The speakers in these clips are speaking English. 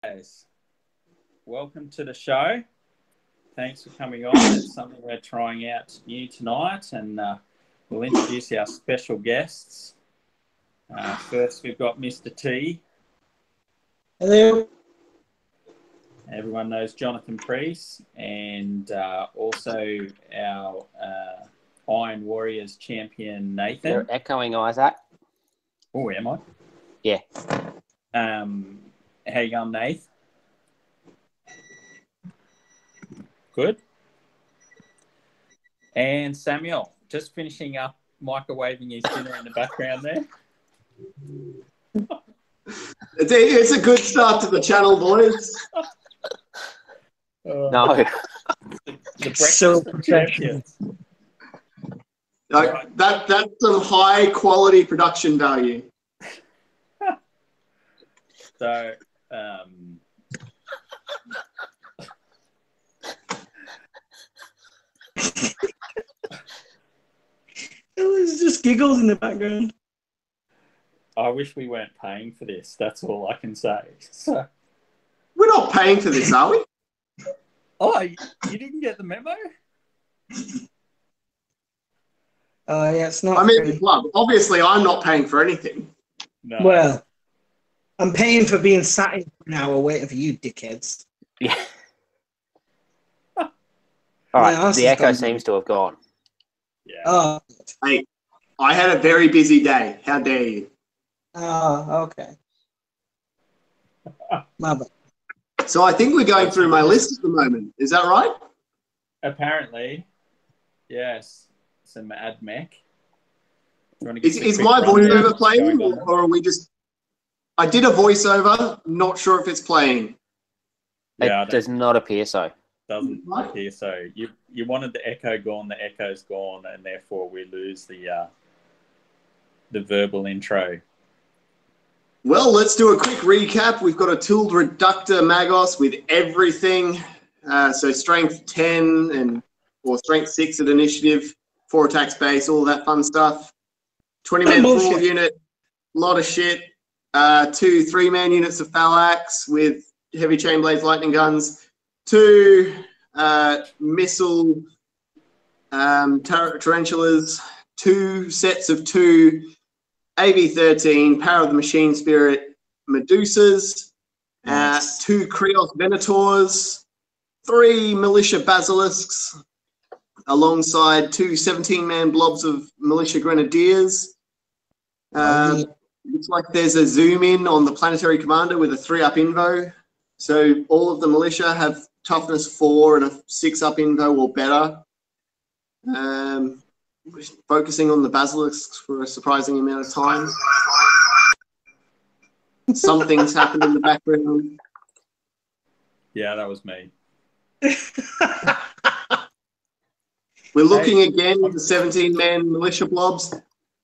Guys, welcome to the show. Thanks for coming on. It's something we're trying out new tonight, and we'll introduce our special guests. First, we've got Mr. T. Hello. Everyone knows Jonathan Priest, and also our Iron Warriors champion, Nathan. You're echoing, Isaac. Oh, am I? Yeah. How you going, Nath? Good. And Samuel, just finishing up microwaving his dinner in the background there. It's a good start to the channel, boys. No. The breakfast of champions. That's some high quality production value. So, There's just giggles in the background. I wish we weren't paying for this. That's all I can say. So, We're not paying for this, are we? oh, you didn't get the memo? Oh, yeah, it's not. I mean, free. the club. Obviously, I'm not paying for anything. No. Well, I'm paying for being sat in for an hour waiting for you, dickheads. Yeah. All right, Yeah, the echo seems to have gone. Yeah. Oh, Hey, I had a very busy day. How dare you? Okay. My bad. So I think we're going through my list at the moment. Is that right? Apparently, yes. Some Admech. Is my voiceover playing, or are we just... I did a voiceover. Not sure if it's playing. Yeah, It does not appear so. doesn't appear so. You wanted the echo gone, the echo's gone, and therefore we lose the verbal intro. Well, let's do a quick recap. We've got a tooled reductor Magos with everything. So strength 10 or strength 6 at initiative, 4 attack space, all that fun stuff. 20-man brawl unit, a lot of shit. 2 3-man units of Phalanx with heavy chain blades, lightning guns. 2 missile tarantulas. 2 sets of 2 AV-13 Power of the Machine Spirit Medusas. Nice. 2 Krios Venators. 3 Militia Basilisks, alongside 2 17-man blobs of Militia Grenadiers. Looks like there's a zoom in on the Planetary Commander with a 3-up invo. So all of the Militia have toughness 4 and a 6-up invo or better. Focusing on the Basilisks for a surprising amount of time. Something's happened in the background. Yeah, that was me. We're looking again at the 17-man Militia blobs.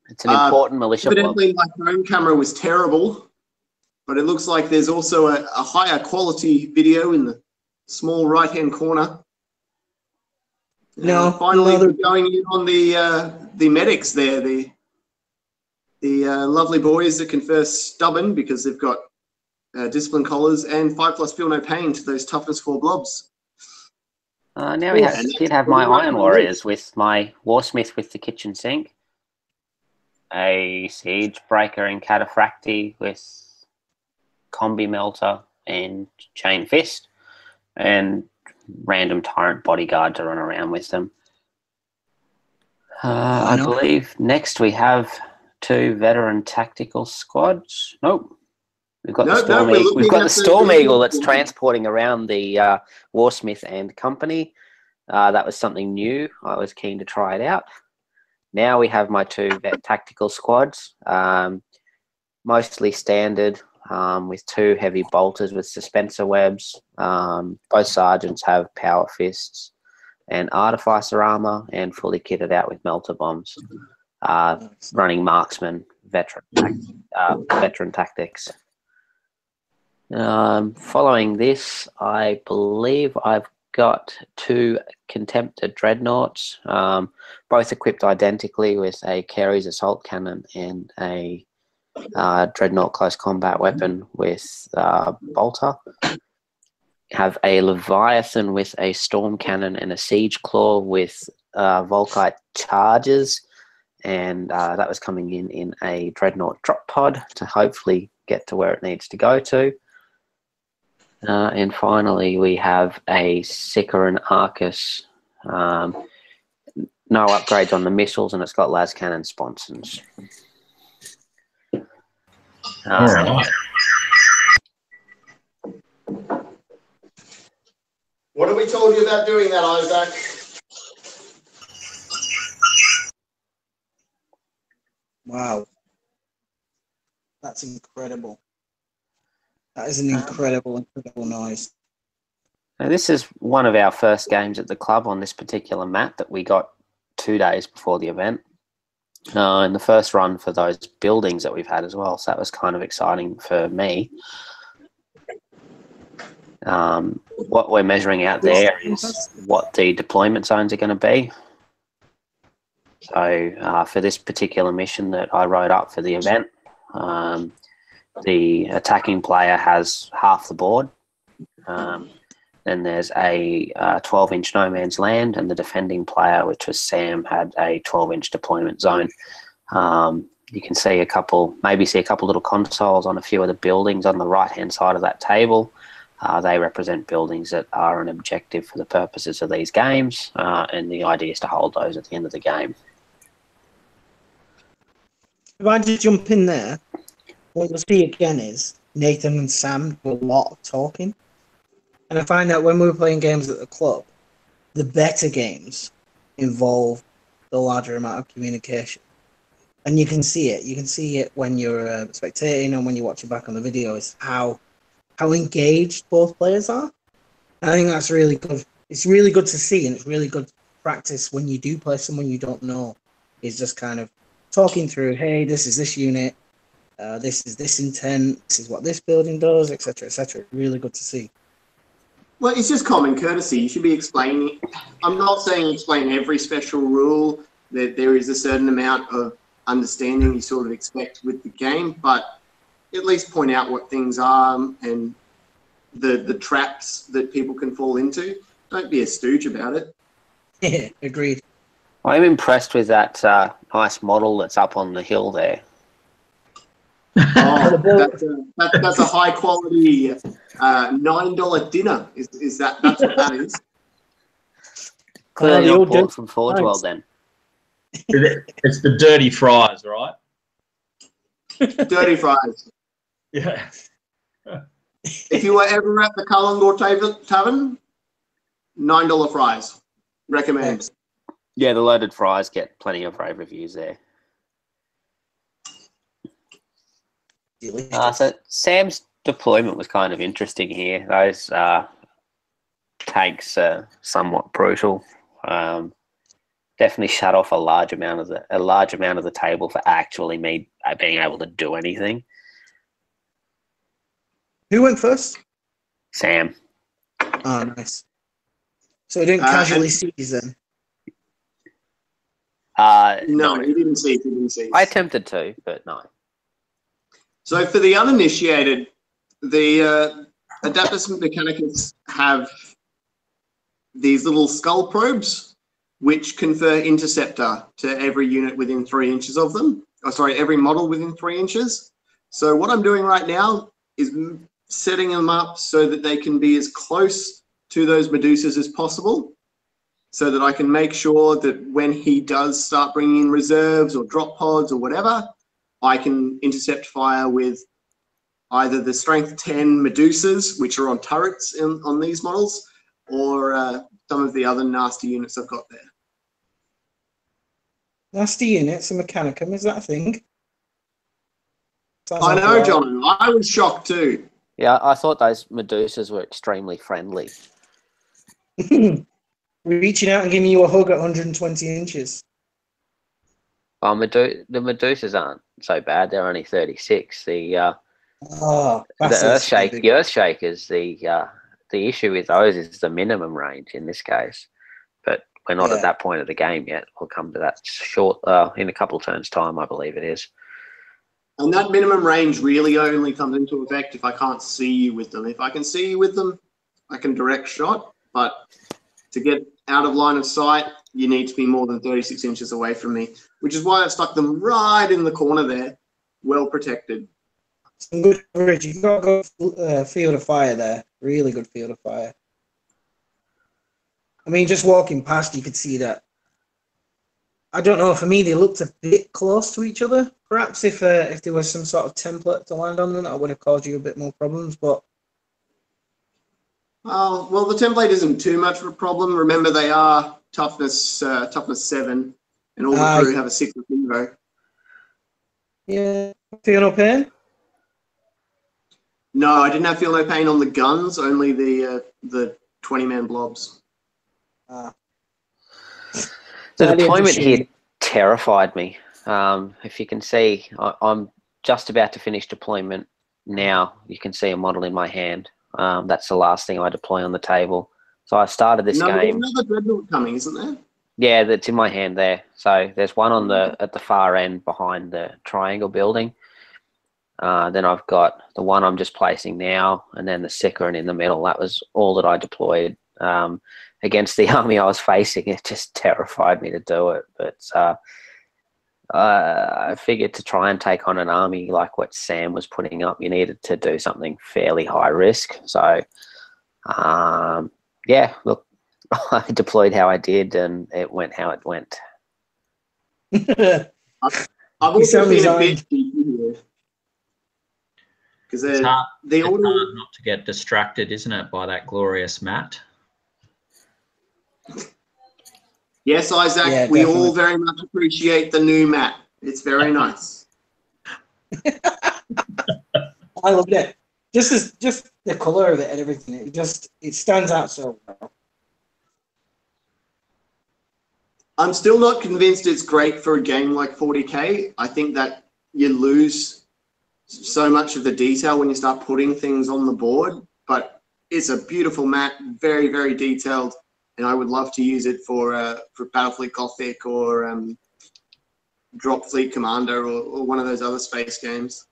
It's an important militia blob. Evidently, my phone camera was terrible, but it looks like there's also a higher quality video in the small right-hand corner. No, finally, we're going in on the medics there, the lovely boys that confer stubborn because they've got discipline collars and 5+ feel no pain to those toughness 4 blobs. Now we did have my Iron Warriors with my Warsmith with the kitchen sink, a Siege Breaker and Cataphracti with Combi Melter and Chain Fist, and random Tyrant Bodyguard to run around with them. I believe next we have 2 Veteran Tactical Squads. Nope. We've got the Storm Eagle. We've got the Storm Eagle that's transporting around the Warsmith and company. That was something new. I was keen to try it out. Now we have my 2 tactical squads, mostly standard, with 2 heavy bolters with suspensor webs. Both sergeants have power fists and artificer armor, and fully kitted out with melter bombs. Running marksman, veteran tactics. Following this, I believe I've got 2 Contemptor Dreadnoughts, both equipped identically with a Carey's assault cannon and a Dreadnought close combat weapon with bolter. Have a Leviathan with a storm cannon and a siege claw with Volkite charges, and that was coming in a Dreadnought drop pod to hopefully get to where it needs to go to. And finally, we have a Sicker and Arcus. No upgrades on the missiles, and it's got las cannon sponsons. All right. What have we told you about doing that, Isaac? Wow. That's incredible. That is an incredible noise. Now, this is one of our first games at the club on this particular map that we got 2 days before the event. And the first run for those buildings that we've had as well. So that was kind of exciting for me. What we're measuring out there is what the deployment zones are going to be. So for this particular mission that I wrote up for the event, the attacking player has half the board. Then there's a 12-inch no man's land, and the defending player, which was Sam, had a 12-inch deployment zone. You can see a couple little consoles on a few of the buildings on the right-hand side of that table. They represent buildings that are an objective for the purposes of these games, and the idea is to hold those at the end of the game. If I just jump in there, what you'll see again is Nathan and Sam do a lot of talking. And I find that when we were playing games at the club, the better games involve the larger amount of communication. And you can see it. You can see it when you're spectating and when you're watching back on the videos, how engaged both players are. And I think that's really good. It's really good to see, and it's really good practice when you do play someone you don't know. Is just kind of talking through, hey, this is this unit, this is this intent, this is what this building does, etc., etc. Really good to see. Well, it's just common courtesy. You should be explaining. I'm not saying explain every special rule. That there is a certain amount of understanding you sort of expect with the game, but at least point out what things are and the traps that people can fall into. Don't be a stooge about it. Yeah, agreed. I'm impressed with that nice model that's up on the hill there. Oh, that's a high quality $9 dinner. Is that's what that is? Clearly not bought from Forge World then. It's the dirty fries, right? Dirty fries. Yeah. If you were ever at the Cullengore Tavern, $9 fries. Recommend. Yeah, the loaded fries get plenty of rave reviews there. So Sam's deployment was kind of interesting here. Those tanks are somewhat brutal. Definitely shut off a large amount of the table for actually me being able to do anything. Who went first? Sam. Oh, nice. So he didn't casually seize then? No, he didn't see. I attempted to, but no. So for the uninitiated, the Adeptus Mechanicus have these little skull probes, which confer interceptor to every unit within 3 inches of them. Oh, sorry, every model within 3 inches. So what I'm doing right now is setting them up so that they can be as close to those Medusas as possible, so that I can make sure that when he does start bringing in reserves or drop pods or whatever, I can intercept fire with either the strength 10 Medusas, which are on turrets on these models, or some of the other nasty units I've got there. Nasty units, a Mechanicum, is that a thing? I know, John. I was shocked too. Yeah, I thought those Medusas were extremely friendly. Reaching out and giving you a hug at 120 inches. Oh, the Medusas aren't so bad. They're only 36. The Earthshakers, the issue with those is the minimum range in this case. But we're not at that point of the game yet. We'll come to that in a couple of turns' time, I believe it is. And that minimum range really only comes into effect if I can't see you with them. If I can see you with them, I can direct shot, but to get out of line of sight, you need to be more than 36 inches away from me, which is why I've stuck them right in the corner there, well protected. Some good coverage. You've got a good field of fire there. Really good field of fire. I mean, just walking past, you could see that. I don't know, for me, they looked a bit close to each other. Perhaps if there was some sort of template to land on them, that would have caused you a bit more problems, but... Well, the template isn't too much of a problem. Remember, they are toughness 7, and all the crew have a 6 with Evo. Yeah. Feel no pain? No, I didn't have feel no pain on the guns, only the 20-man blobs. The deployment here terrified me. If you can see, I'm just about to finish deployment now. You can see a model in my hand. That's the last thing I deploy on the table. So I started this game. There's another dreadnought coming, isn't there? Yeah, that's in my hand there. So there's one at the far end behind the triangle building. Then I've got the one I'm just placing now, and then the Sicaran in the middle. That was all that I deployed against the army I was facing. It just terrified me to do it. But I figured to try and take on an army like what Sam was putting up, you needed to do something fairly high risk. So, yeah, look, I deployed how I did, and it went how it went. I've also been a bit here. Because it's hard not to get distracted, isn't it, by that glorious mat? Yes, Isaac, Yeah, we definitely. all very much appreciate the new mat. It's very nice. I loved it. Just the colour of it and everything. It stands out so well. I'm still not convinced it's great for a game like 40k. I think that you lose so much of the detail when you start putting things on the board, but it's a beautiful mat, very, very detailed, and I would love to use it for Battlefleet Gothic or Drop Fleet Commander or one of those other space games.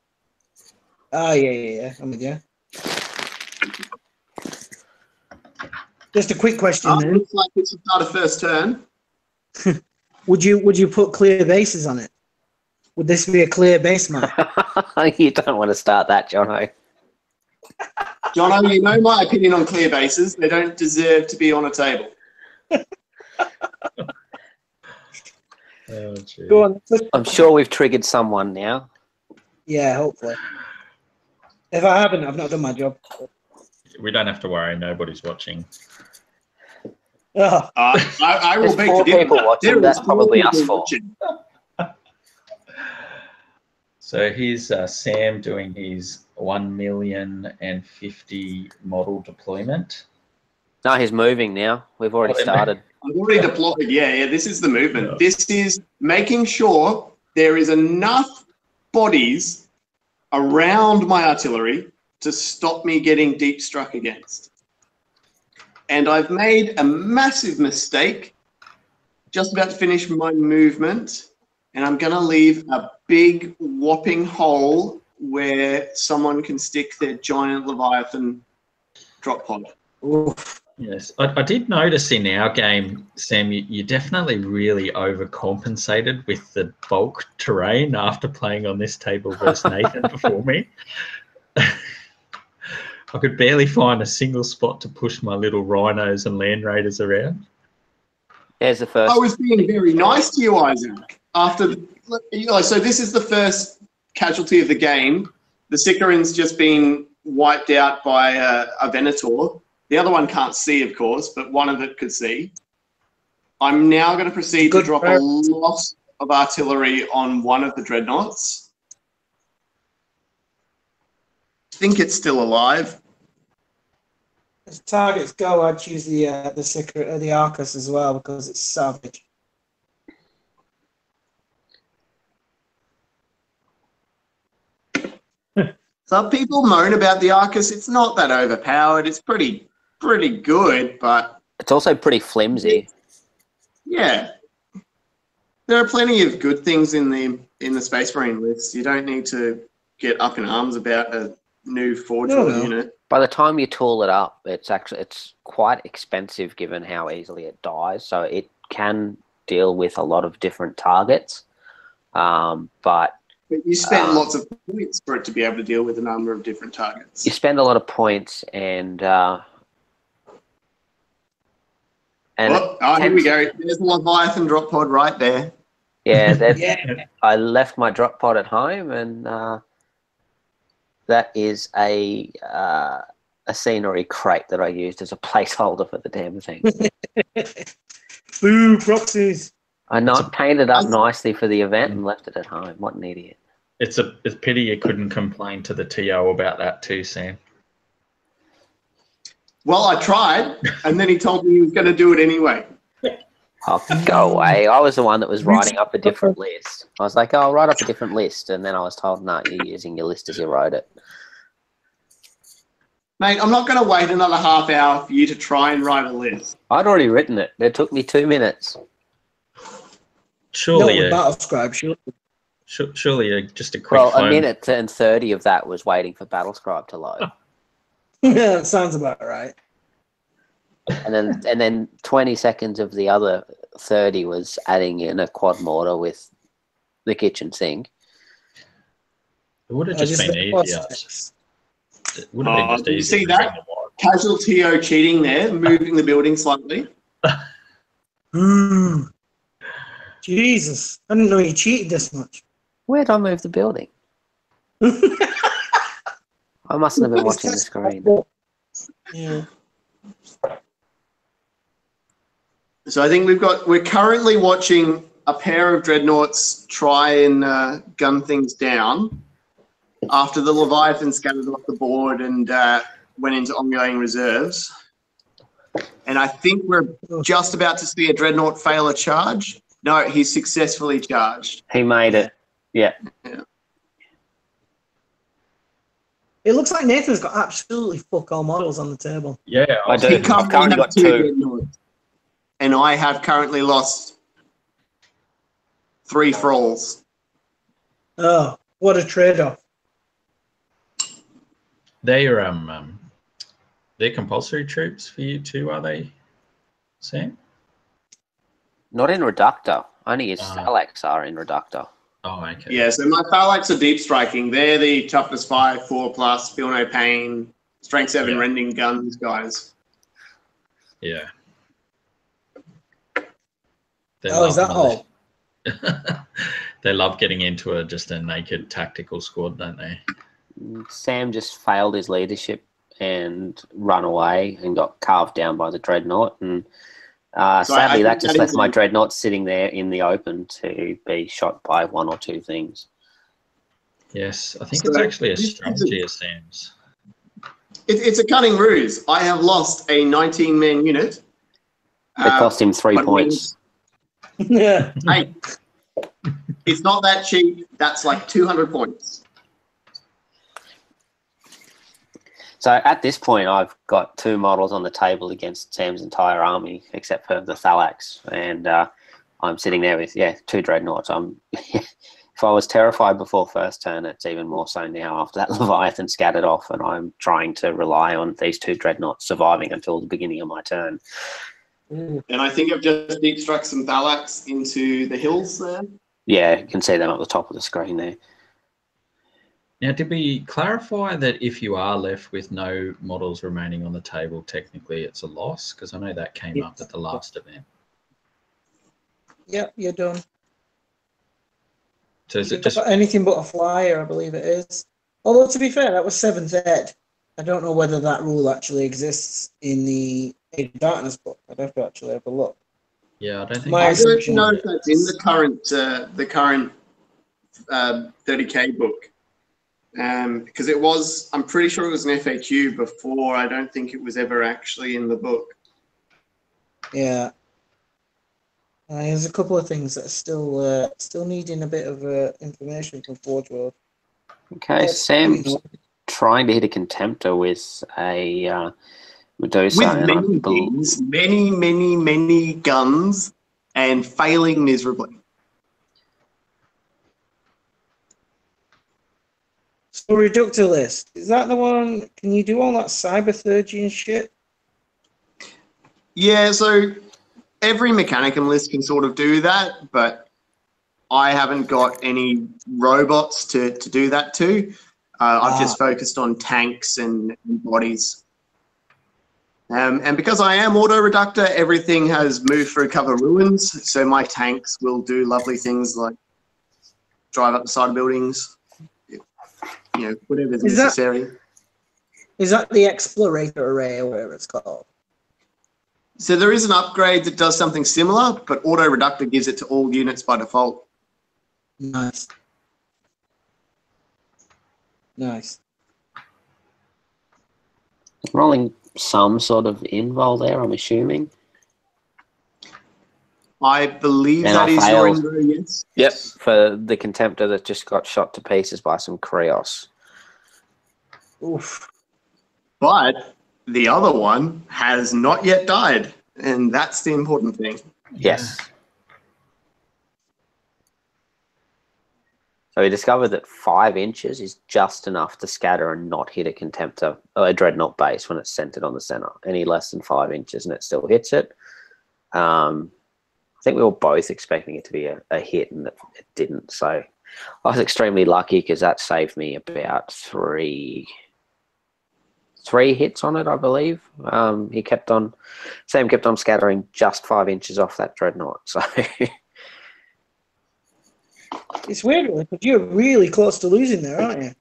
Oh, yeah. I'm with you. Just a quick question, then. Looks like it's not a first turn. Would you put clear bases on it? Would this be a clear base map? You don't want to start that, Jono. Jono, you know my opinion on clear bases. They don't deserve to be on a table. Oh, Go on. I'm sure we've triggered someone now. Yeah, hopefully. If I haven't, I've not done my job. We don't have to worry. Nobody's watching. Oh. I will There's beg 4 to differ. people watching. There That's is probably 4 us people 4. watching. So here's Sam doing his 1,050,000 model deployment. No, he's moving now. We've already started. I've already deployed. Yeah, this is the movement. Yeah. This is making sure there is enough bodies around my artillery to stop me getting deep struck against. And I've made a massive mistake. Just about to finish my movement, and I'm going to leave a big whopping hole where someone can stick their giant Leviathan drop pod. Oof. Yes, I did notice in our game, Sam, you definitely really overcompensated with the bulk terrain after playing on this table versus Nathan before me. I could barely find a single spot to push my little rhinos and land raiders around. There's the first. I was being very nice to you, Isaac. So this is the first casualty of the game. The Sicaran's just been wiped out by a Venator. The other one can't see, of course, but one of it could see. I'm now going to proceed to drop a lot of artillery on one of the dreadnoughts. I think it's still alive. As targets go, I'd choose the Arcus as well because it's savage. Some people moan about the Arcus. It's not that overpowered. It's pretty good, but It's also pretty flimsy. yeah, there are plenty of good things in the in the Space Marine list. You don't need to get up in arms about a new Forge No, World no. unit. By the time you tool it up, it's quite expensive given how easily it dies. So it can deal with a lot of different targets. But you spend lots of points for it to be able to deal with a number of different targets. you spend a lot of points, and oh, here we go. There's the Leviathan drop pod right there. Yeah, Yeah. I left my drop pod at home, and that is a scenery crate that I used as a placeholder for the damn thing. Boo, proxies. I painted up nicely for the event and left it at home. What an idiot. It's a pity you couldn't complain to the TO about that too, Sam. Well, I tried, and then he told me he was going to do it anyway. Oh, go away. I was the one that was writing up a different list. I was like, oh, I'll write up a different list. And then I was told, no, you're using your list as you wrote it. Mate, I'm not going to wait another half hour for you to try and write a list. I'd already written it. It took me 2 minutes. Surely, No, Battle Scribe, sure. surely just a quick Well, phone. a minute and 30 of that was waiting for Battlescribe to load. Yeah, that sounds about right. And then 20 seconds of the other 30 was adding in a quad mortar with the kitchen sink. It would have just been easier. It would have been just did you easier. see that? Casual TO cheating there, moving the building slightly. Jesus, I didn't know you cheated this much. Where'd I move the building? I mustn't have been watching the screen. Yeah. So I think we're currently watching a pair of dreadnoughts try and gun things down after the Leviathan scattered off the board and went into ongoing reserves. And I think we're just about to see a dreadnought fail a charge. No, he's successfully charged. He made it. Yeah. It looks like Nathan's got absolutely fuck all models on the table. Yeah, I do. He I've currently got 2. dreadnoughts, and I have currently lost 3 thralls. Oh, what a trade-off. they're compulsory troops for you too, are they, Sam? Not in Reductor. Only his Salax are in Reductor. Oh, okay. Yeah, so my Tharlax are deep striking. They're the toughness 5, 4+, feel no pain, strength 7 rending guns guys. Yeah. Is that all? They love getting into just a naked tactical squad, don't they? Sam just failed his leadership and run away and got carved down by the dreadnought. And sadly, that just left my dreadnought sitting there in the open to be shot by 1 or 2 things. Yes, I think it's actually a strategy of Sam's. It's a cunning ruse. I have lost a 19-man unit. It cost him 3 points. Yeah. Hey, it's not that cheap. That's like 200 points. So at this point, I've got 2 models on the table against Sam's entire army, except for the Thalax, and I'm sitting there with 2 dreadnoughts. If I was terrified before first turn, it's even more so now after that Leviathan scattered off, and I'm trying to rely on these 2 dreadnoughts surviving until the beginning of my turn. And I think I've just deep struck some Thalax into the hills there. Yeah, you can see them at the top of the screen there. Now, did we clarify that if you are left with no models remaining on the table, technically it's a loss? Because I know that came up at the last event. Yep, you're done. So is You've it just got anything but a flyer, I believe it is. Although, to be fair, that was 7th ed. I don't know whether that rule actually exists in the Age of Darkness book. I'd have to actually have a look. Yeah, I don't think. I don't know if that's in the current 30K book. Because it was, I'm pretty sure it was an FAQ before. I don't think it was ever actually in the book. Yeah. There's a couple of things that are still needing a bit of information from Forge World. Okay, Sam's trying to hit a Contemptor with a Medusa. With many guns and failing miserably. So reductor list, is that the one? Can you do all that cyberthurgy and shit? Yeah, so every Mechanicum list can sort of do that, but I haven't got any robots to do that to. I've just focused on tanks and bodies. And because I am auto-reductor, everything has moved through cover ruins, so my tanks will do lovely things like drive up the side of buildings, whatever is necessary. Is that the Explorator Array or whatever it's called? So there is an upgrade that does something similar, but auto-reductor gives it to all units by default. Nice. Nice. Rolling some sort of invul there, I'm assuming. I believe And that I is failed. your invul, yes. Yep, for the Contemptor that just got shot to pieces by some Krios. Oof. But the other one has not yet died, and that's the important thing. Yes. So we discovered that 5 inches is just enough to scatter and not hit a Contemptor, or a Dreadnought base when it's centered on the center. Any less than 5 inches and it still hits it. I think we were both expecting it to be a hit, and it didn't. So I was extremely lucky because that saved me about three hits on it, I believe. Sam kept on scattering just 5 inches off that Dreadnought. So It's weird, because you're really close to losing there, aren't you?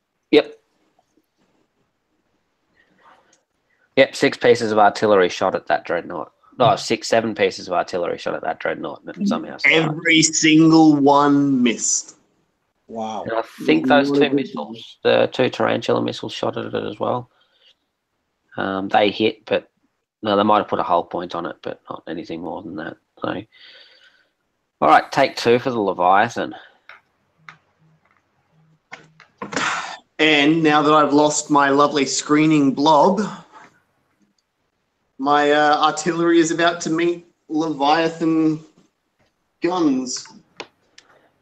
Yep, 6 pieces of artillery shot at that Dreadnought. No, 7 pieces of artillery shot at that Dreadnought, and it somehow survived. Every single one missed. Wow. And I think those 2 missiles, the 2 Tarantula missiles, shot at it as well. They hit, but no, they might have put a hull point on it, but not anything more than that. So, all right, take 2 for the Leviathan. And now that I've lost my lovely screening blob, my artillery is about to meet Leviathan guns.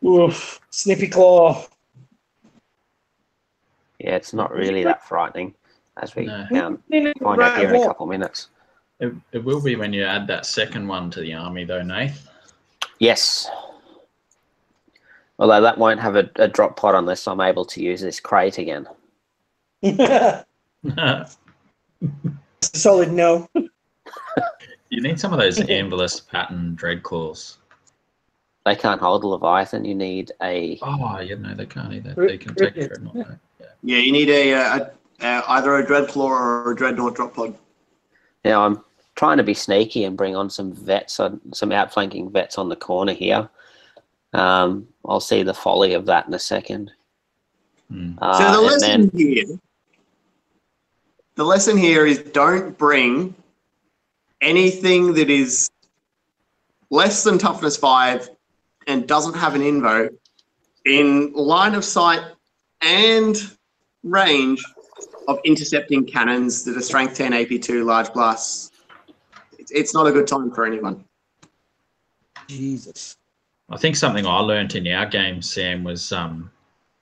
Oof. Snippy Claw. Yeah, it's not really that frightening, as we find out here in a couple of minutes. It will be when you add that second one to the army, though, Nath. Yes. Although that won't have a drop pod unless I'm able to use this crate again. Solid no. You need some of those Anvilus pattern Dreadclaws. They can't hold a Leviathan. You need a... Oh, yeah, no, they can't either. They can take a Dreadnought, though. Yeah, you need either a Dreadclaw or a Dreadnought drop pod. Now, I'm trying to be sneaky and bring on some outflanking vets on the corner here. I'll see the folly of that in a second. So the lesson here is don't bring anything that is less than toughness 5 and doesn't have an invo in line of sight and range of intercepting cannons that are strength 10 AP2 large blasts. It's not a good time for anyone. Jesus. I think something I learnt in our game, Sam, was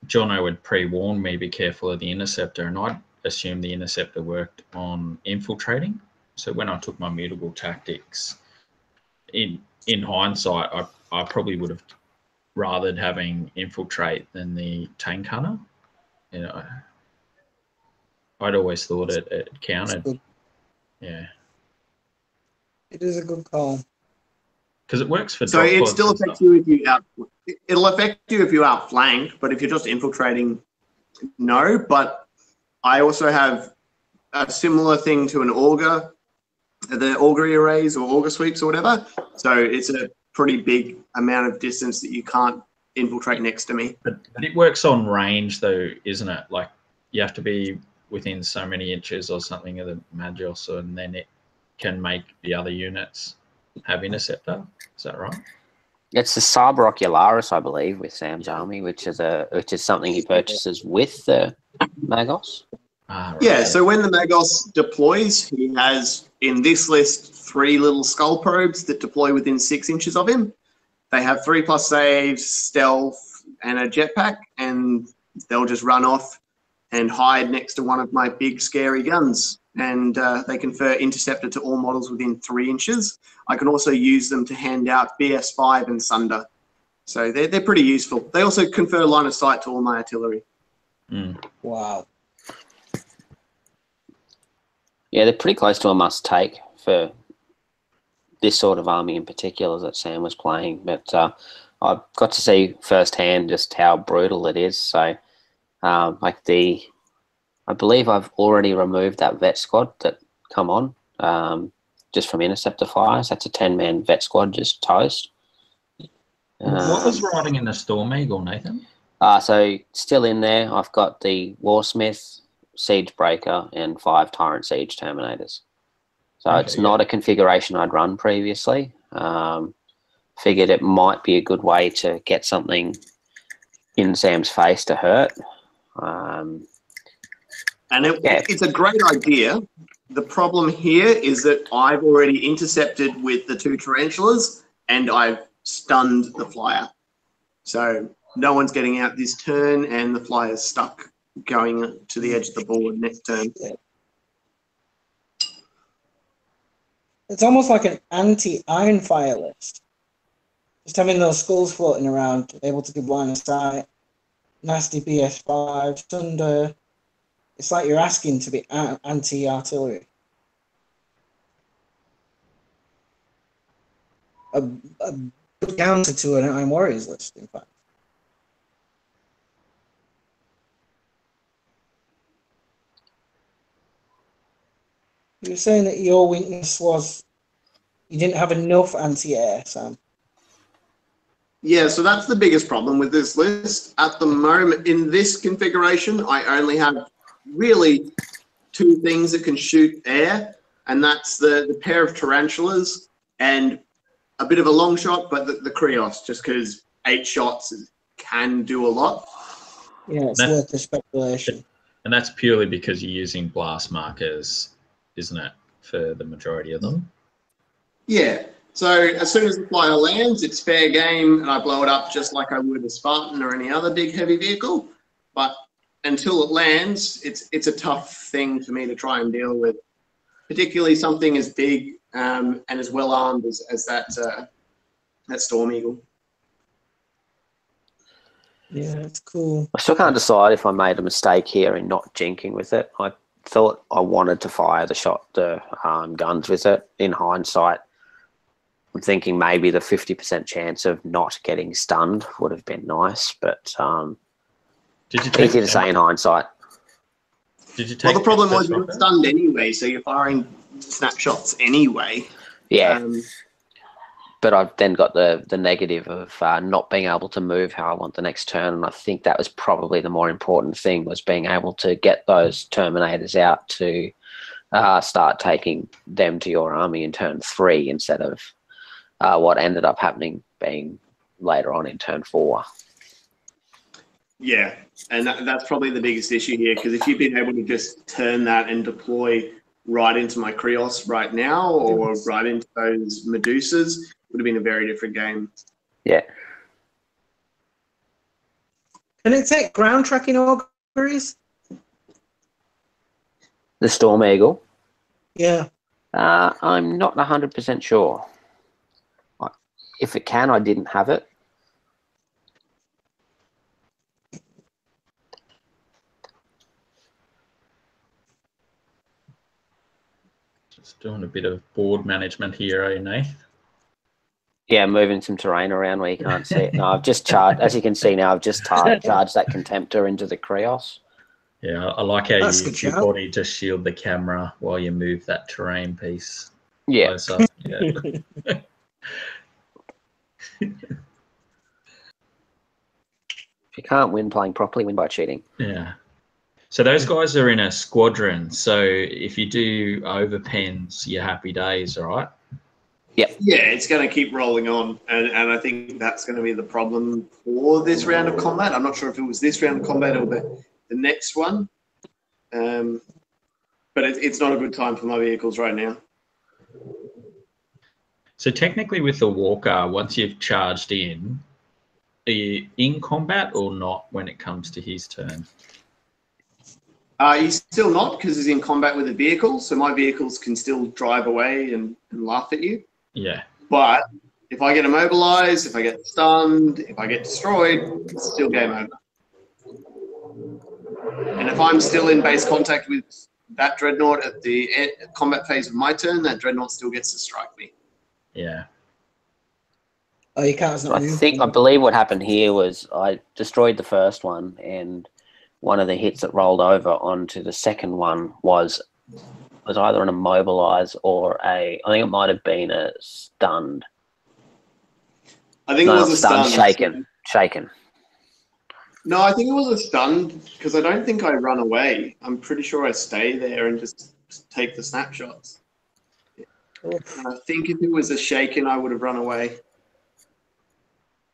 Jono would pre-warn me, be careful of the Interceptor, and I'd assumed the Interceptor worked on infiltrating. So when I took my mutable tactics, in hindsight, I probably would have rathered having infiltrate than the tank hunter. You know, I'd always thought it counted. Yeah. It is a good call. Because it works for. So it still affects you if you it'll affect you if you outflank, but if you're just infiltrating, no. But I also have a similar thing to an auger, the augury arrays or auger sweeps or whatever. So it's a pretty big amount of distance that you can't infiltrate next to me. But it works on range, though, isn't it? Like you have to be within so many inches or something of the Magos, and then it can make the other units have interceptor. Is that right? It's the Saber Ocularis, I believe, with Sam's army, which is something he purchases with the Magos. Right. Yeah, so when the Magos deploys, he has, in this list, 3 little skull probes that deploy within 6 inches of him. They have 3+ saves, stealth, and a jetpack, and they'll just run off and hide next to one of my big scary guns. And they confer Interceptor to all models within 3 inches. I can also use them to hand out BS5 and Sunder. So they're pretty useful. They also confer line of sight to all my artillery. Wow. Yeah, they're pretty close to a must-take for this sort of army in particular that Sam was playing. But I've got to see firsthand just how brutal it is. So, I believe I've already removed that vet squad that come on just from Interceptor fires. That's a 10-man vet squad just toast. What was riding in the Storm Eagle, Nathan? So still in there, I've got the Warsmith, Siege Breaker, and 5 Tyrant Siege Terminators. So it's not a configuration I'd run previously. Figured it might be a good way to get something in Sam's face to hurt. It's a great idea. The problem here is that I've already intercepted with the 2 tarantulas and I've stunned the flyer. So no one's getting out this turn and the flyer's stuck going to the edge of the board next turn. It's almost like an anti-Iron Fire list. Just having those skulls floating around, able to give line of sight, nasty BS5, Sunder. It's like you're asking to be anti-artillery. A good counter to an Iron Warriors list, in fact. You were saying that your weakness was you didn't have enough anti-air, Sam. Yeah, so that's the biggest problem with this list. At the moment, in this configuration, I only have really 2 things that can shoot air, and that's the pair of tarantulas and a bit of a long shot, but the Krios, just because 8 shots can do a lot. Yeah, it's worth the speculation. And that's purely because you're using blast markers, isn't it, for the majority of them? Yeah. So as soon as the flyer lands, it's fair game, and I blow it up just like I would a Spartan or any other big heavy vehicle. But until it lands, it's a tough thing for me to try and deal with, particularly something as big and as well armed as that Storm Eagle. Yeah, it's cool. I still can't decide if I made a mistake here in not jinking with it. I thought I wanted to fire the guns with it. In hindsight, I'm thinking maybe the 50% chance of not getting stunned would have been nice, but easy to say in hindsight. Did you take? Well, the problem was you were stunned anyway, so you're firing snapshots anyway. Yeah. But I've then got the negative of not being able to move how I want the next turn, and I think that was probably the more important thing, was being able to get those Terminators out to start taking them to your army in turn 3 instead of what ended up happening being later on in turn 4. Yeah, and that's probably the biggest issue here, because if you'd been able to just turn that and deploy right into my Krios right now or right into those Medusas, it would have been a very different game. Yeah. Can it take ground tracking auguries? The Storm Eagle? Yeah. I'm not 100% sure. If it can, I didn't have it. Just doing a bit of board management here, eh, Nath? Yeah, moving some terrain around where you can't see it. No, I've just charged, as you can see now, I've just charged that Contemptor into the Krios. Yeah, I like how That's you good your shout. body to shield the camera while you move that terrain piece Yeah. closer. Yeah. If you can't win playing properly, win by cheating. Yeah. So those guys are in a squadron. So if you do overpens, your happy days, all right? Yep. Yeah, it's going to keep rolling on, and I think that's going to be the problem for this round of combat. I'm not sure if it was this round of combat or the next one, but it's not a good time for my vehicles right now. So technically with the Walker, once you've charged in, are you in combat or not when it comes to his turn? He's still not, because he's in combat with a vehicle, so my vehicles can still drive away and laugh at you. Yeah. But if I get immobilized, if I get stunned, if I get destroyed, it's still game over. And if I'm still in base contact with that dreadnought at the combat phase of my turn, that dreadnought still gets to strike me. Yeah. Oh, you can't. I believe what happened here was I destroyed the first one, and one of the hits that rolled over onto the second one was either an immobilize or I think it might have been a stunned. I think it was a stunned. Shaken. No, I think it was a stunned, because I don't think I run away. I'm pretty sure I stay there and just take the snapshots. And I think if it was a shaken, I would have run away.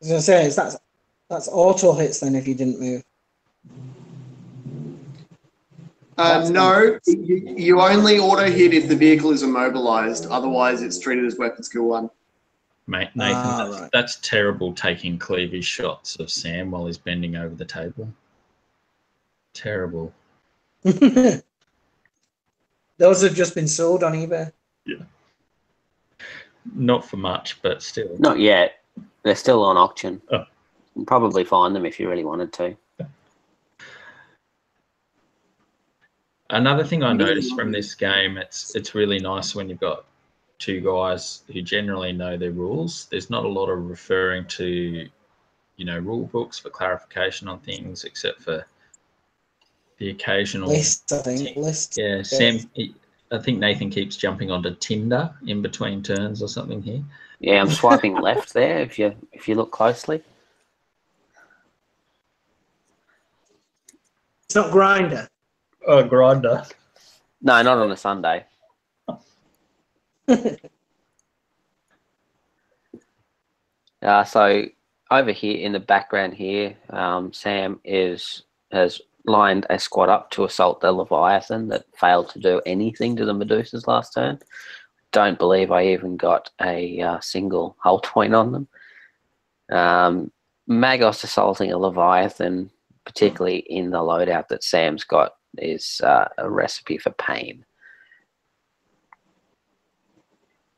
I was going to say, that's auto hits then if you didn't move. No, you only auto hit if the vehicle is immobilized. Otherwise, it's treated as weapon skill 1. Mate, Nathan, that's terrible, taking cleavage shots of Sam while he's bending over the table. Terrible. Those have just been sold on eBay. Yeah. Not for much, but still. Not yet. They're still on auction. Oh. You can probably find them if you really wanted to. Another thing I noticed from this game, it's really nice when you've got two guys who generally know their rules. There's not a lot of referring to, rule books for clarification on things, except for the occasional list. I think list. Yeah, Sam. I think Nathan keeps jumping onto Tinder in between turns or something here. Yeah, I'm swiping left there. If you look closely. It's not Grinder. Oh, Grinder. No, not on a Sunday. So over here in the background here, Sam has lined a squad up to assault the Leviathan that failed to do anything to the Medusas last turn. Don't believe I even got a single hull point on them. Magos assaulting a Leviathan, particularly in the loadout that Sam's got, is a recipe for pain.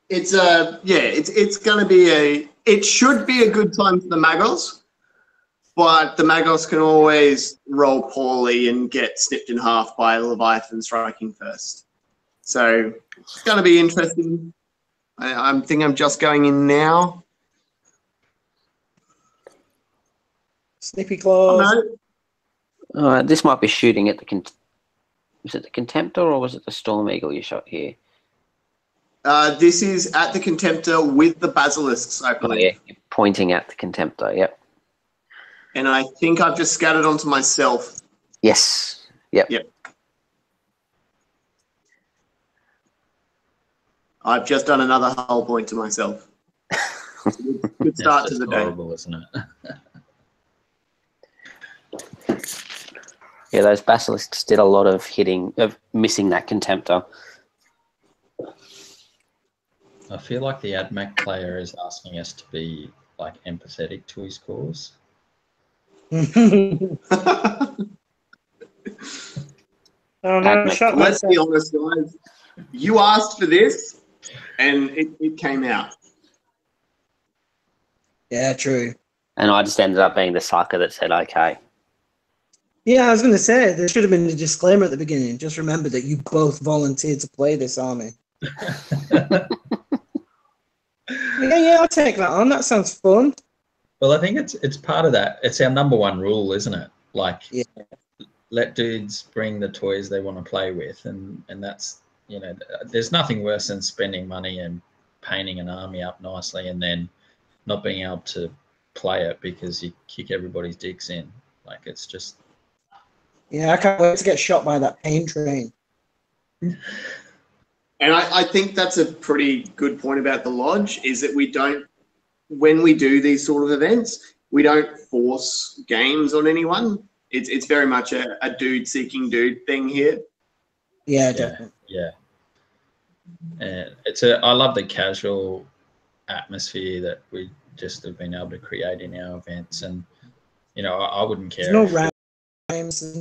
It's going to be it should be a good time for the Magos, but the Magos can always roll poorly and get snipped in half by a Leviathan striking first. So it's going to be interesting. I think I'm just going in now. Snippy claws. Oh, no. This might be shooting at the was it the Contemptor or was it the Storm Eagle you shot here? This is at the Contemptor with the Basilisks, I believe. Oh, yeah, you're pointing at the Contemptor, yep. And I think I've just scattered onto myself. Yes, yep. I've just done another hull point to myself. Good start to the day. Horrible, isn't it? Yeah, those Basilisks did a lot of missing that Contemptor. I feel like the Admech player is asking us to be empathetic to his cause. Oh no! Let's be honest, guys. You asked for this, and it came out. Yeah, true. And I just ended up being the sucker that said, okay. Yeah, I was going to say, there should have been a disclaimer at the beginning. Just remember that you both volunteered to play this army. Yeah, I'll take that on. That sounds fun. Well, I think it's part of that. It's our number one rule, isn't it? Yeah. Let dudes bring the toys they want to play with, and that's, there's nothing worse than spending money and painting an army up nicely and then not being able to play it because you kick everybody's dicks in. It's just... Yeah, I can't wait to get shot by that pain train. And I think that's a pretty good point about the Lodge, is that when we do these sort of events, we don't force games on anyone. It's very much a dude seeking dude thing here. Yeah, definitely. Yeah. And I love the casual atmosphere that we just have been able to create in our events. And, I wouldn't care. There's no games,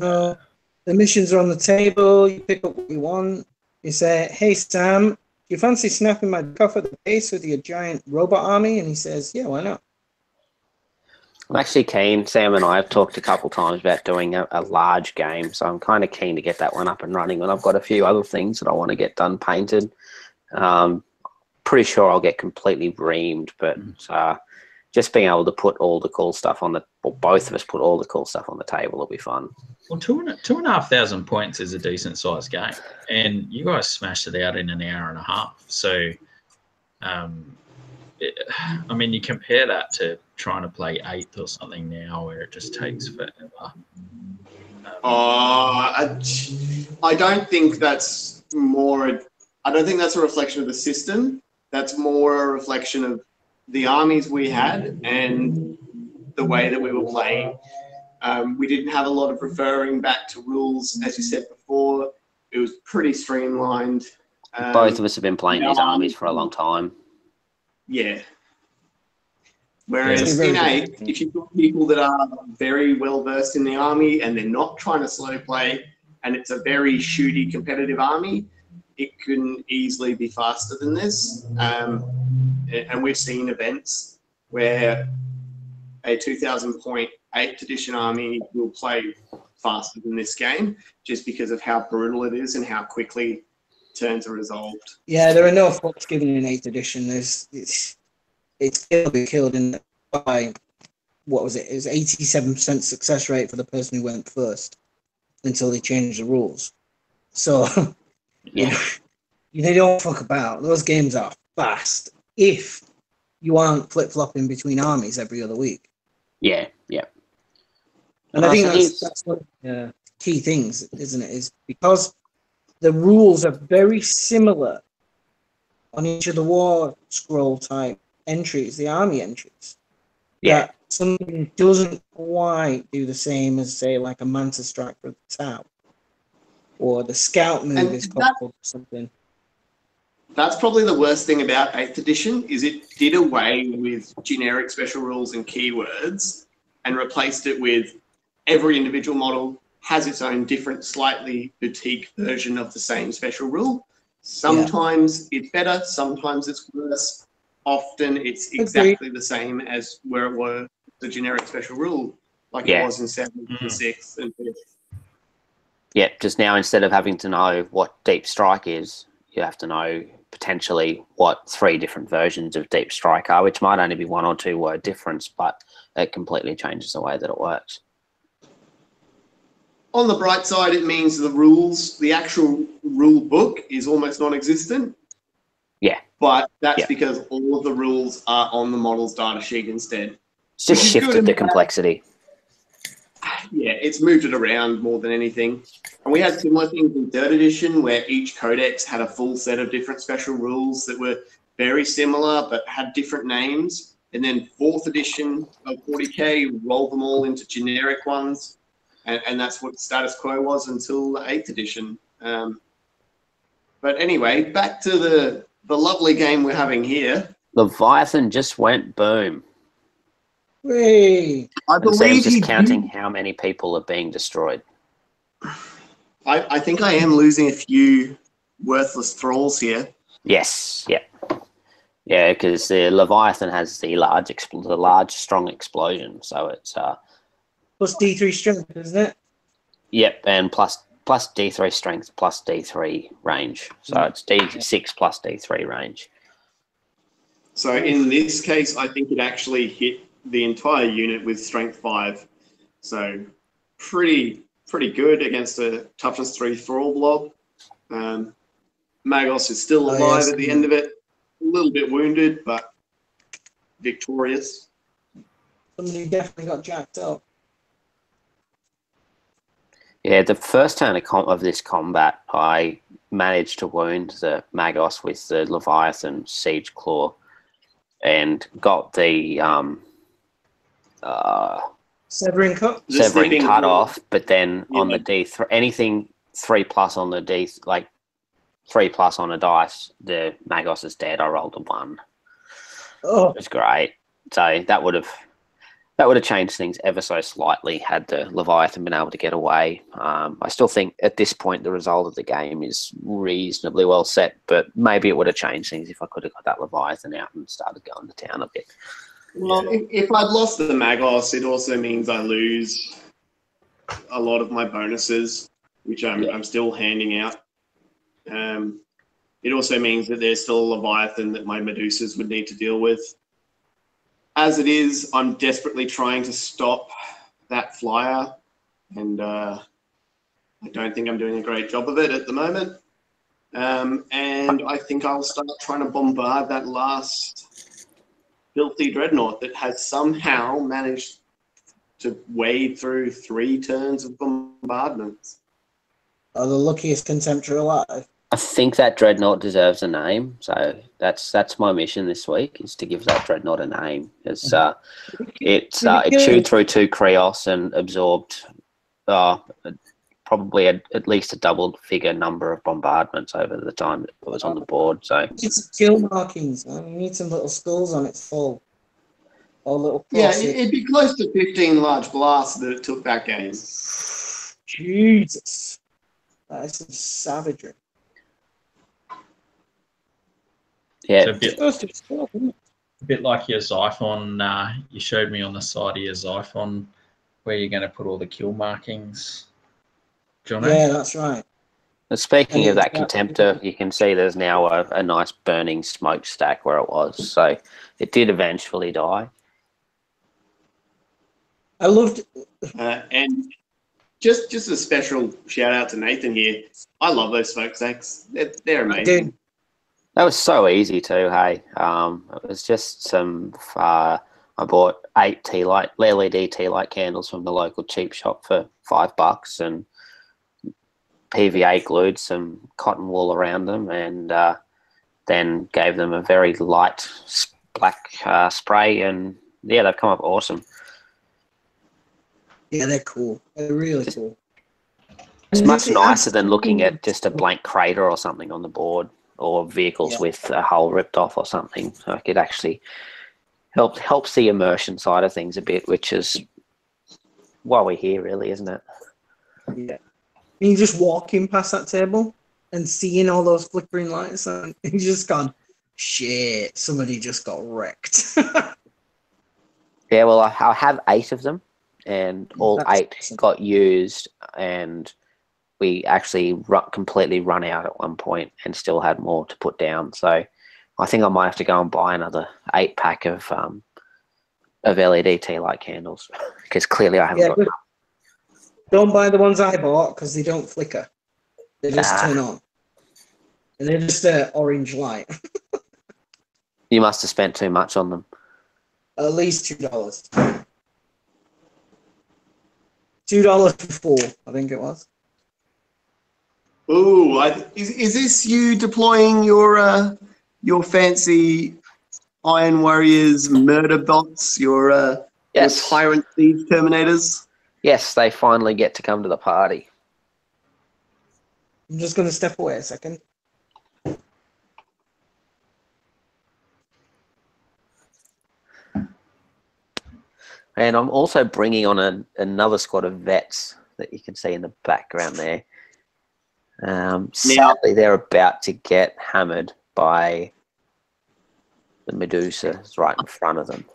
The missions are on the table. You pick up what you want. You say, "Hey Sam, do you fancy snapping my dick off at the base with your giant robot army?" And he says, "Yeah, why not?" I'm actually keen. Sam and I have talked a couple times about doing a large game, so I'm kind of keen to get that one up and running. And I've got a few other things that I want to get done painted. Pretty sure I'll get completely reamed, but just being able to put all the cool stuff on or both of us put all the cool stuff on the table will be fun. Well, 2,500 points is a decent sized game, and you guys smashed it out in an hour and a half. So, I mean, you compare that to trying to play 8th or something now, where it just takes forever. I don't think that's more. I don't think that's a reflection of the system. That's more a reflection of the armies we had and the way that we were playing. We didn't have a lot of referring back to rules, as you said before. It was pretty streamlined. Both of us have been playing these armies for a long time. Yeah. Whereas in 8, if you've got people that are very well versed in the army and they're not trying to slow play, and it's a very shooty competitive army, it can easily be faster than this. And we've seen events where a 2,000 point 8th edition army will play faster than this game just because of how brutal it is and how quickly turns are resolved. Yeah, there are no fucks given in 8th edition. It's still be killed in by, what was it? It was 87% success rate for the person who went first until they changed the rules. So, Yeah. they don't fuck about. Those games are fast if you aren't flip-flopping between armies every other week. Yeah. And I think that's one of the key things, isn't it? Is because the rules are very similar on each of the war scroll type entries, the army entries. Yeah. Something doesn't quite do the same as, say, like a Mantis Strike for the Tau. Or the Scout move is called something. That's probably the worst thing about 8th edition, is it did away with generic special rules and keywords and replaced it with every individual model has its own different, slightly boutique version of the same special rule. Sometimes it's better, sometimes it's worse. Often it's exactly the same as where it was the generic special rule, like it was in 7th and 6th and 5th. Yeah, just now instead of having to know what Deep Strike is, you have to know potentially what 3 different versions of Deep Strike are, which might only be 1 or 2 word difference, but it completely changes the way that it works. On the bright side, it means the rules, the actual rule book is almost non-existent. Yeah. But that's because all of the rules are on the model's data sheet instead. It's just shifted the complexity. Yeah, it's moved it around more than anything. And we had similar things in 3rd edition where each codex had a full set of different special rules that were very similar but had different names. And then 4th edition of 40k rolled them all into generic ones. And that's what the status quo was until 8th edition. But anyway, back to the lovely game we're having here. Leviathan just went boom. Hey. I And believe Sam's just counting how many people are being destroyed. I think I am losing a few worthless thralls here. Yes, yeah, because the Leviathan has the large, strong explosion, so it's Plus D3 strength, isn't it? Yep, and plus D3 strength plus D3 range, so it's D6 plus D3 range. So in this case, I think it actually hit the entire unit with strength 5. So pretty good against a toughness 3 thrall blob. Magos is still alive at the end of it. A little bit wounded, but victorious. Somebody definitely got jacked up. Yeah, the first turn of this combat, I managed to wound the Magos with the Leviathan Siege Claw and got the Severing cut? Severing cut off, but then on the D3, anything 3+ on the 3+ on a dice, the Magos is dead. I rolled a 1. Oh. It was great. So that would have That would have changed things ever so slightly had the Leviathan been able to get away. I still think at this point the result of the game is reasonably well set, but maybe it would have changed things if I could have got that Leviathan out and started going to town a bit. Well, if I'd lost the Magos, it also means I lose a lot of my bonuses, which I'm still handing out. It also means that there's still a Leviathan that my Medusas would need to deal with. As it is, I'm desperately trying to stop that flyer, and I don't think I'm doing a great job of it at the moment. And I think I'll start trying to bombard that last filthy dreadnought that has somehow managed to wade through 3 turns of bombardments. Oh, the luckiest Contemptor alive. I think that Dreadnought deserves a name, so that's my mission this week, is to give that Dreadnought a name. It's it chewed through 2 Krios and absorbed probably at least a double-figure number of bombardments over the time it was on the board. So it's kill markings. You need some little skulls on its full. Or little it'd be close to 15 large blasts that it took that game. Jesus, that is some savagery. Yeah, it's a bit like your Xiphon. You showed me on the side of your Xiphon where you're going to put all the kill markings. Johnny? Yeah, that's right. But speaking of that Contemptor, you can see there's now a nice burning smokestack where it was. So it did eventually die. I loved and just a special shout out to Nathan here. I love those smokestacks. They're amazing. That was so easy too, hey. It was just some. I bought 8 LED tea light candles from the local cheap shop for $5, and PVA glued some cotton wool around them, and then gave them a very light black spray, and yeah, they've come up awesome. Yeah, they're cool. They're really cool. It's much nicer than looking at just a blank crater or something on the board, or vehicles with a hull ripped off or something. Like it actually helps the immersion side of things a bit, which is why we're here, really, isn't it? Yeah. You just walking past that table and seeing all those flickering lights, and you just gone, shit, somebody just got wrecked. Yeah, well, I have 8 of them, and all 8 got used, and we actually completely run out at one point and still had more to put down. So I think I might have to go and buy another 8-pack of LED tea light candles, because clearly I haven't got enough. Don't buy the ones I bought because they don't flicker. They just turn on. And they're just orange light. You must have spent too much on them. At least $2. $2 for 4, I think it was. Ooh, is this you deploying your fancy Iron Warriors murder bots, your Tyrant Siege Terminators? Yes, they finally get to come to the party. I'm just going to step away a second. And I'm also bringing on another squad of vets that you can see in the background there. Sadly, they're about to get hammered by the Medusa right in front of them.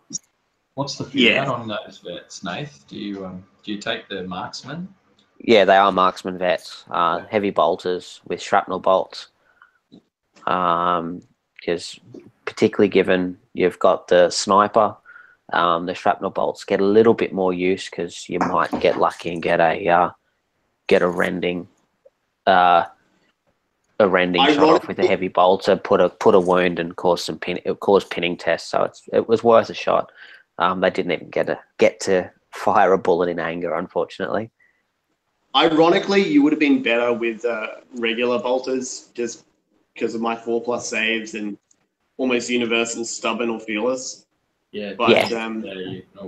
What's the fit on those vets, Nath? Do you take the marksman? Yeah, they are marksman vets. Heavy bolters with shrapnel bolts. Because particularly given you've got the sniper, the shrapnel bolts get a little bit more use because you might get lucky and get a rending shot off with a heavy bolter, put a wound and cause pinning tests. So it was worth a shot. They didn't even get to fire a bullet in anger, unfortunately. Ironically, you would have been better with regular bolters just because of my 4+ saves and almost universal stubborn or fearless. Yeah, but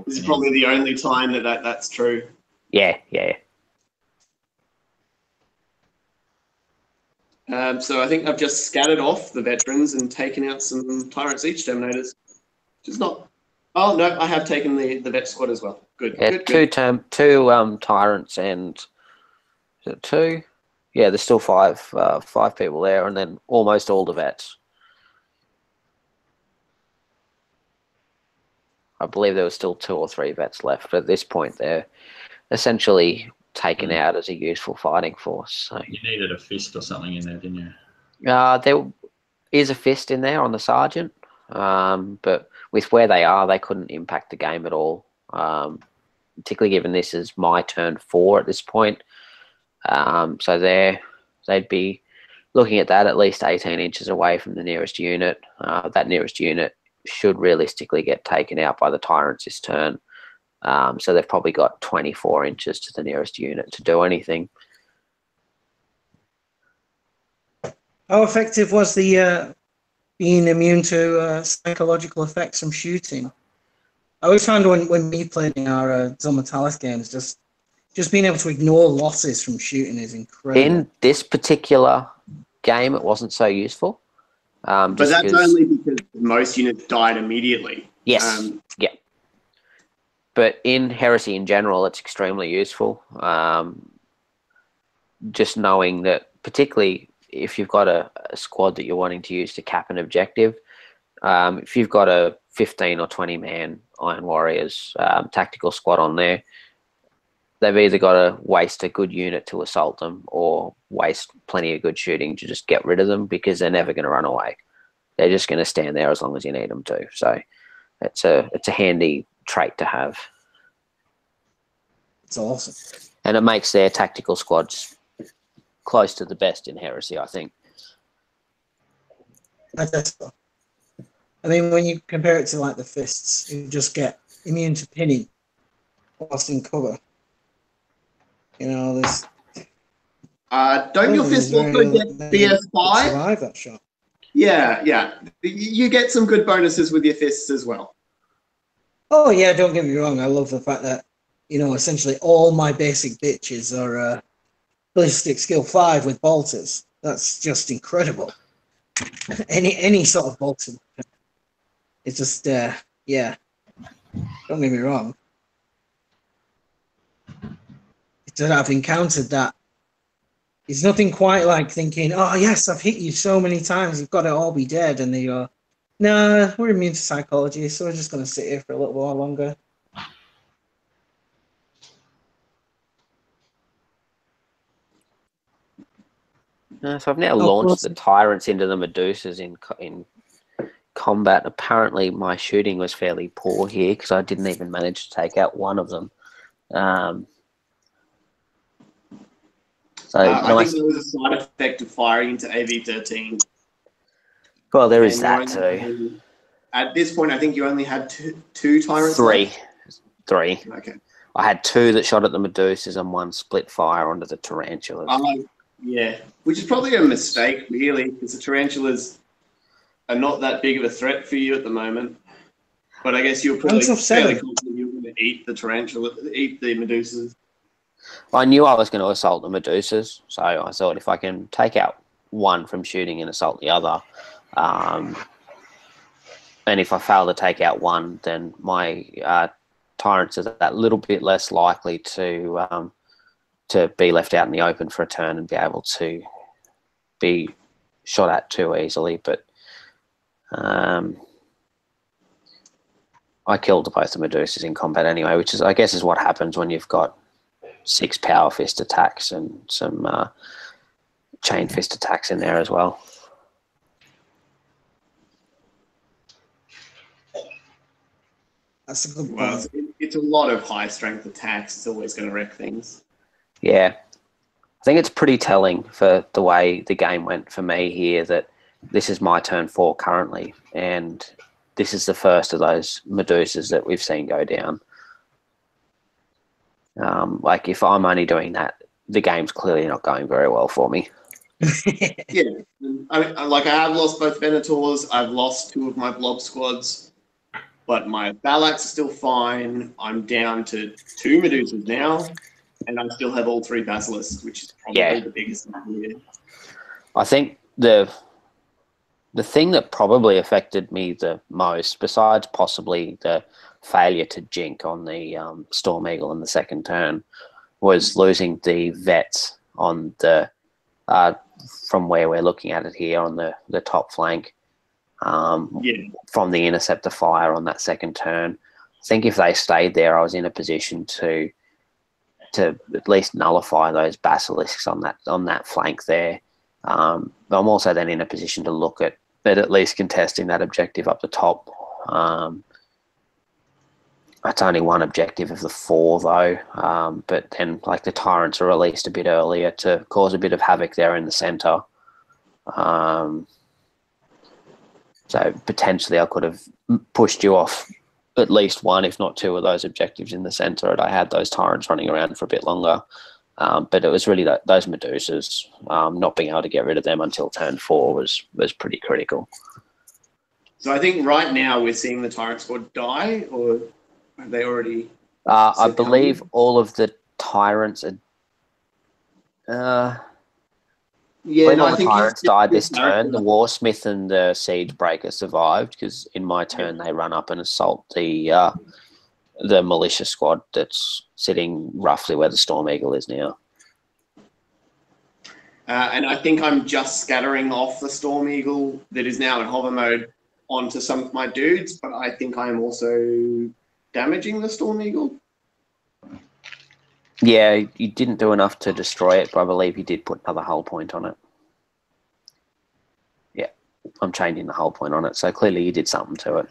this is probably the only time that's true. Yeah. So I think I've just scattered off the veterans and taken out some Tyrant Siege Terminators, which is not Oh no, I have taken the vet squad as well. Good. Yeah, Good. two tyrants and is it two? Yeah, there's still five people there, and then almost all the vets. I believe there was still 2 or 3 vets left, but at this point they're essentially taken out as a useful fighting force. So You needed a fist or something in there, didn't you? there is a fist in there on the sergeant, but with where they are, they couldn't impact the game at all. Particularly given this is my turn 4 at this point, so they'd be looking at that at least 18 inches away from the nearest unit. That nearest unit should realistically get taken out by the tyrants this turn. So they've probably got 24 inches to the nearest unit to do anything. How effective was the being immune to psychological effects from shooting? I always found when we played in our Zomatalis games, just being able to ignore losses from shooting is incredible. In this particular game, it wasn't so useful. But that's only because most units died immediately. Yes, yeah. But in Heresy in general, it's extremely useful. Just knowing that, particularly if you've got a squad that you're wanting to use to cap an objective, if you've got a 15 or 20 man Iron Warriors tactical squad on there, they've either got to waste a good unit to assault them or waste plenty of good shooting to just get rid of them, because they're never going to run away. They're just going to stand there as long as you need them to. So it's a handy trait to have. It's awesome. And it makes their tactical squads close to the best in Heresy, I think. That's cool. I mean, when you compare it to like the fists, you just get immune to pinning whilst in cover. You know, there's. Don't your fists also get BS5? Survive that shot. Yeah. You get some good bonuses with your fists as well. Oh yeah, don't get me wrong. I love the fact that, you know, essentially all my basic bitches are ballistic skill 5 with bolters. That's just incredible. Any sort of bolter. It's just yeah. Don't get me wrong. I've encountered that. It's nothing quite like thinking, oh yes, I've hit you so many times, you've got to all be dead, and they go, no, we're immune to psychology, so we're just going to sit here for a little while longer. So I've now launched the tyrants into the Medusas in combat. Apparently my shooting was fairly poor here because I didn't even manage to take out one of them. I think there was a side effect of firing into AV-13. Well, there is that too. At this point, I think you only had two tyrants. Three. Okay. I had 2 that shot at the Medusas and 1 split fire onto the tarantulas. Yeah, which is probably a mistake, really, because the tarantulas are not that big of a threat for you at the moment. But I guess you're probably fairly confident you're going to eat the Medusas. I knew I was going to assault the Medusas, so I thought if I can take out one from shooting and assault the other, and if I fail to take out one, then my tyrants are that little bit less likely to be left out in the open for a turn and be able to be shot at too easily. But I killed both the Medusas in combat anyway, which is, I guess, is what happens when you've got 6 power fist attacks and some chain fist attacks in there as well. That's a good point. Well, it's a lot of high strength attacks. It's always going to wreck things. Yeah. I think it's pretty telling for the way the game went for me here that this is my turn 4 currently, and this is the first of those Medusas that we've seen go down. Like, if I'm only doing that, the game's clearly not going very well for me. Yeah. I have lost both Venators. I've lost 2 of my blob squads, but my Balax are still fine. I'm down to 2 Medusas now, and I still have all 3 Basilisks, which is probably the biggest one here. I think the the thing that probably affected me the most, besides possibly the failure to jink on the Storm Eagle in the second turn, was losing the vets on the from where we're looking at it here on the top flank. From the interceptor fire on that second turn. I think if they stayed there, I was in a position to at least nullify those basilisks on that flank there. I'm also then in a position to look at least contesting that objective up the top. That's only one objective of the 4 though, but then like the tyrants are released a bit earlier to cause a bit of havoc there in the center. So potentially I could have pushed you off at least one, if not 2 of those objectives in the center, and I had those tyrants running around for a bit longer. But it was really those Medusas, not being able to get rid of them until turn 4 was pretty critical. So I think right now we're seeing the tyrant squad die, or have they already? I believe all of the tyrants are. When all the tyrants died this turn, the Warsmith and the Siege Breaker survived because in my turn they run up and assault the Militia squad that's sitting roughly where the Storm Eagle is now. And I think I'm just scattering off the Storm Eagle that is now in hover mode onto some of my dudes, but I think I am also damaging the Storm Eagle. Yeah, you didn't do enough to destroy it, but I believe you did put another hull point on it. Yeah, I'm changing the hull point on it, so clearly you did something to it.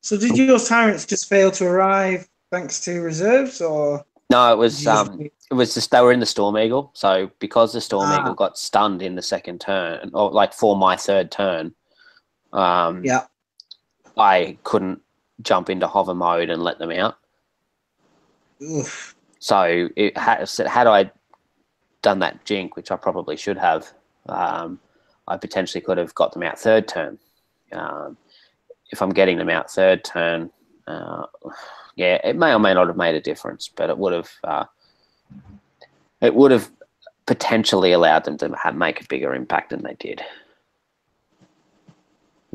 So did your tyrants just fail to arrive thanks to reserves, or? No, it was just they were in the Storm Eagle, so because the Storm Eagle got stunned in the second turn, or like for my third turn, I couldn't jump into hover mode and let them out. Oof. So had I done that jink, which I probably should have, I potentially could have got them out third turn. If I'm getting them out third turn, it may or may not have made a difference, but it would have potentially allowed them to make a bigger impact than they did.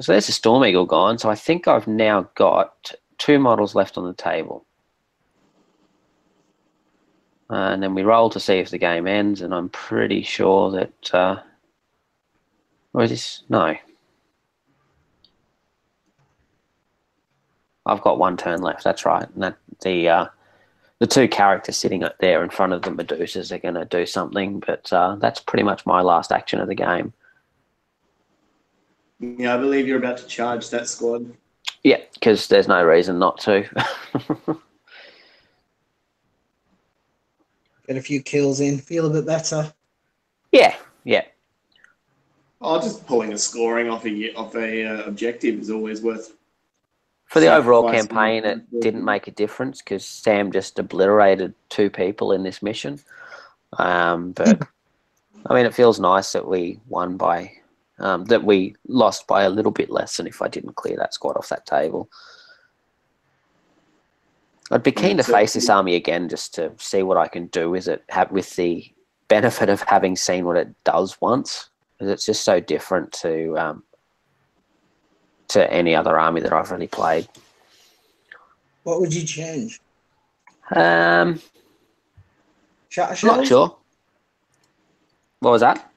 So there's a Storm Eagle gone. So I think I've now got 2 models left on the table. And then we roll to see if the game ends, and I'm pretty sure that... or is this... No. I've got 1 turn left, that's right. And that the 2 characters sitting up there in front of the Medusas are going to do something, but that's pretty much my last action of the game. Yeah, I believe you're about to charge that squad. Yeah, because there's no reason not to. Get a few kills in, feel a bit better. Yeah. Oh, just pulling a scoring off a objective is always worth. For the overall campaign, it didn't make a difference because Sam just obliterated 2 people in this mission. But I mean, it feels nice that we won by, that we lost by a little bit less than if I didn't clear that squad off that table. I'd be keen to face this army again just to see what I can do with it, with the benefit of having seen what it does once, because it's just so different to any other army that I've really played. What would you change? Shatter shells? Not sure. What was that?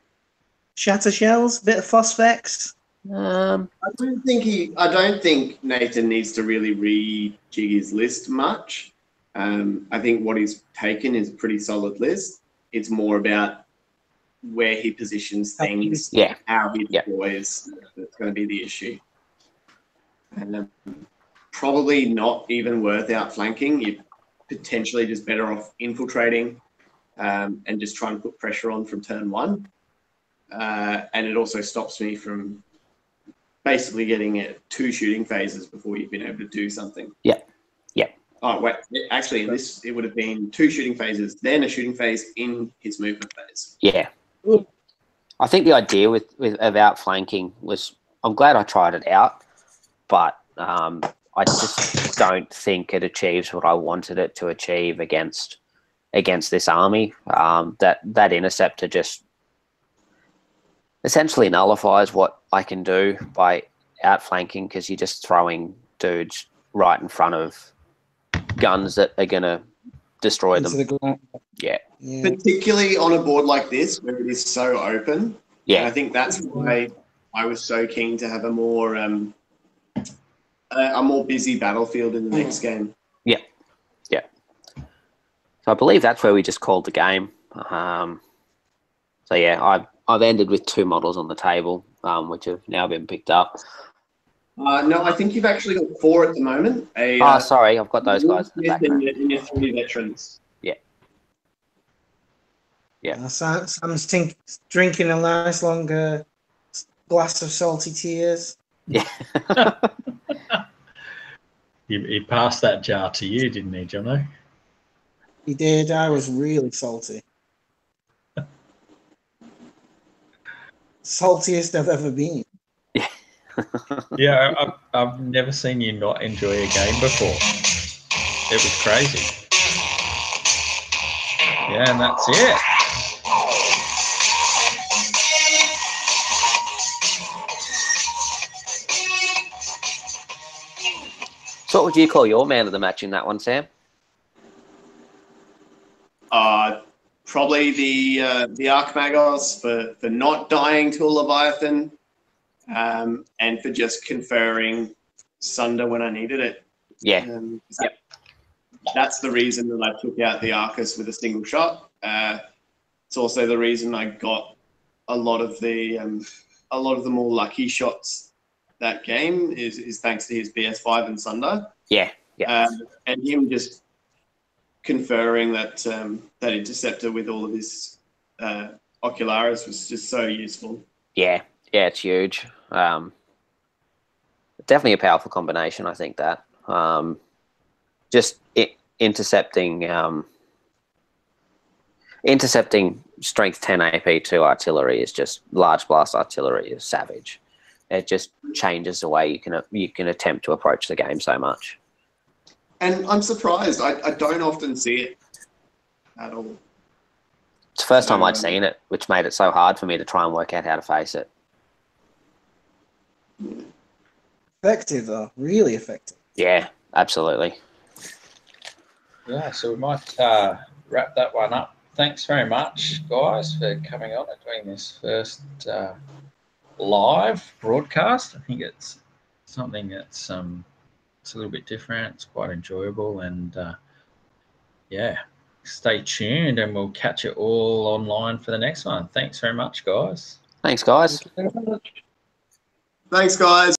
Shatter shells, bit of phosphex. I don't think Nathan needs to really rejig his list much. I think what he's taken is a pretty solid list. It's more about where he positions things, how he deploys. That's going to be the issue. And probably not even worth outflanking. You're potentially just better off infiltrating and just trying to put pressure on from turn 1. And it also stops me from basically getting 2 shooting phases before you've been able to do something. Yeah. Oh, wait. Actually, it would have been 2 shooting phases, then a shooting phase in his movement phase. Yeah. Ooh. I think the idea of outflanking was, I'm glad I tried it out, but I just don't think it achieves what I wanted it to achieve against this army. That interceptor just essentially nullifies what I can do by outflanking, because you're just throwing dudes right in front of guns that are going to destroy Into them. the ground. Yeah. Particularly on a board like this, where it is so open. Yeah. And I think that's why I was so keen to have a more busy battlefield in the next game. Yeah. Yeah. So I believe that's where we just called the game. So yeah, I've ended with 2 models on the table, which have now been picked up. No, I think you've actually got 4 at the moment. Sorry, I've got those guys in the background. And your 3 veterans. Yeah. Yeah. Sam's drinking a nice long glass of salty tears. Yeah. He passed that jar to you, didn't he, Jono? He did. I was really salty. Saltiest I've ever been. Yeah, I've never seen you not enjoy a game before. It was crazy. Yeah, and that's it. So what would you call your man of the match in that one, Sam? Probably the Archmagos for not dying to a Leviathan, and for just conferring Sunder when I needed it. Yeah. That's the reason that I took out the Arcus with a single shot. It's also the reason I got a lot of the more lucky shots that game is thanks to his BS5 and Sunder. Yeah. Yeah. And him just conferring that interceptor with all of his Ocularis was just so useful. Yeah. Yeah, it's huge. Definitely a powerful combination, I think, that. Intercepting strength 10 AP to artillery is just large blast artillery is savage. It just changes the way you can attempt to approach the game so much. And I'm surprised. I don't often see it at all. It's the first time I'd seen it, which made it so hard for me to try and work out how to face it. Effective, though. Really effective. Yeah, absolutely. Yeah, so we might wrap that one up. Thanks very much, guys, for coming on and doing this first live broadcast. I think it's something that's it's a little bit different. It's quite enjoyable, and stay tuned, and we'll catch it all online for the next one. Thanks very much, guys. Thanks, guys. Thanks, guys.